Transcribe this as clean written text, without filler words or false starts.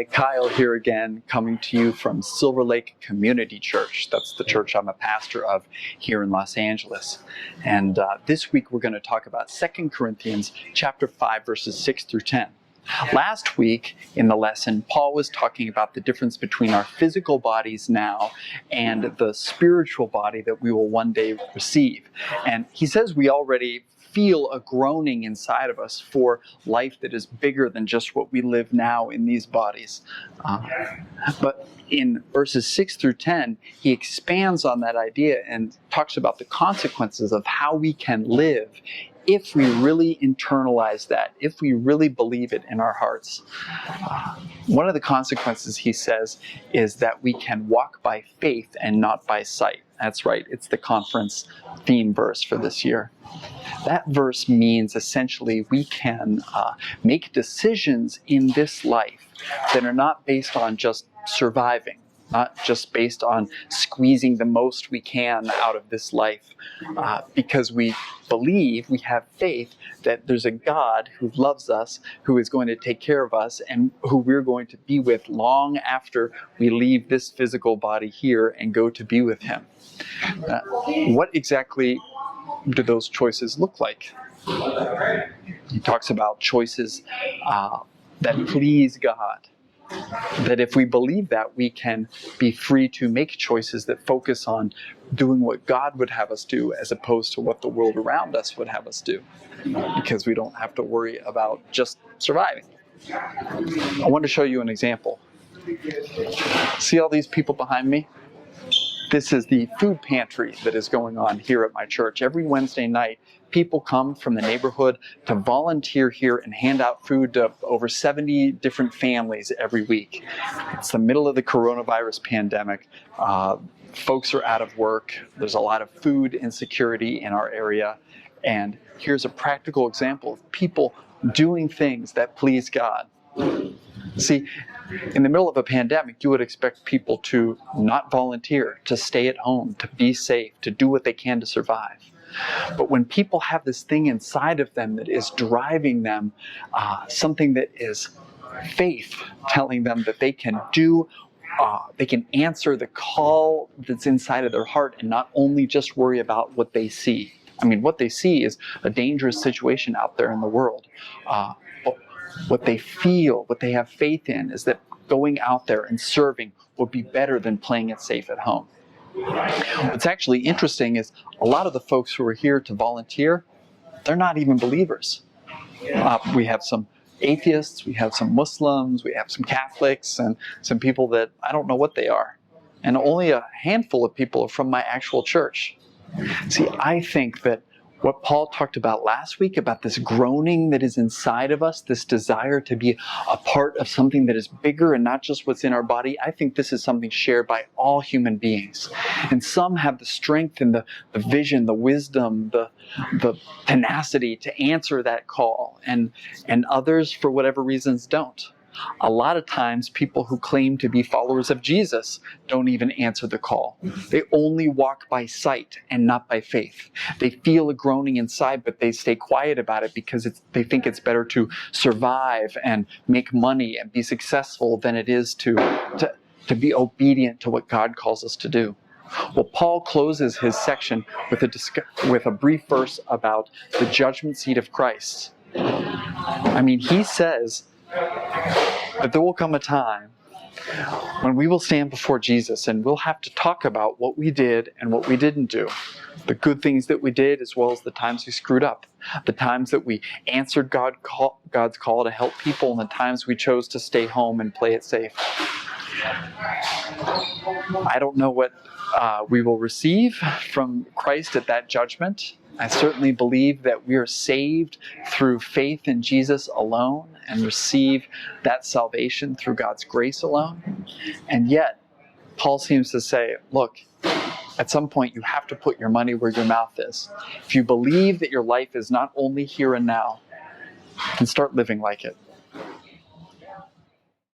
Hi, Kyle here again, coming to you from Silverlake Community Church. That's the church I'm a pastor of here in Los Angeles. And this week we're going to talk about 2 Corinthians chapter 5, verses 6 through 10. Last week in the lesson, Paul was talking about the difference between our physical bodies now and the spiritual body that we will one day receive. And he says we already feel a groaning inside of us for life that is bigger than just what we live now in these bodies. But in verses 6 through 10, he expands on that idea and talks about the consequences of how we can live if we really internalize that, if we really believe it in our hearts. One of the consequences, he says, is that we can walk by faith and not by sight. That's right, it's the conference theme verse for this year. That verse means essentially we can make decisions in this life that are not based on just surviving, not just based on squeezing the most we can out of this life, because we believe, we have faith that there's a God who loves us, who is going to take care of us, and who we're going to be with long after we leave this physical body here and go to be with Him. What exactly do those choices look like? He talks about choices that please God. That if we believe that, we can be free to make choices that focus on doing what God would have us do as opposed to what the world around us would have us do, because we don't have to worry about just surviving. I want to show you an example. See all these people behind me? This is the food pantry that is going on here at my church. Every Wednesday night, people come from the neighborhood to volunteer here and hand out food to over 70 different families every week. It's the middle of the coronavirus pandemic. Folks are out of work. There's a lot of food insecurity in our area. And here's a practical example of people doing things that please God. See, in the middle of a pandemic, you would expect people to not volunteer, to stay at home, to be safe, to do what they can to survive. But when people have this thing inside of them that is driving them, something that is faith, telling them that they can do, they can answer the call that's inside of their heart and not only just worry about what they see. I mean, what they see is a dangerous situation out there in the world. What they feel, what they have faith in, is that going out there and serving would be better than playing it safe at home. What's actually interesting is a lot of the folks who are here to volunteer, they're not even believers. We have some atheists, we have some Muslims, we have some Catholics, and some people that I don't know what they are. And only a handful of people are from my actual church. See, I think that what Paul talked about last week, about this groaning that is inside of us, this desire to be a part of something that is bigger and not just what's in our body, I think this is something shared by all human beings. And some have the strength and the vision, the wisdom, the tenacity to answer that call, and others, for whatever reasons, don't. A lot of times, people who claim to be followers of Jesus don't even answer the call. They only walk by sight and not by faith. They feel a groaning inside, but they stay quiet about it because they think it's better to survive and make money and be successful than it is to be obedient to what God calls us to do. Well, Paul closes his section with a brief verse about the judgment seat of Christ. I mean, he says that there will come a time when we will stand before Jesus and we'll have to talk about what we did and what we didn't do. The good things that we did, as well as the times we screwed up. The times that we answered God's call to help people, and the times we chose to stay home and play it safe. I don't know what we will receive from Christ at that judgment. I certainly believe that we are saved through faith in Jesus alone and receive that salvation through God's grace alone. And yet, Paul seems to say, look, at some point you have to put your money where your mouth is. If you believe that your life is not only here and now, then start living like it.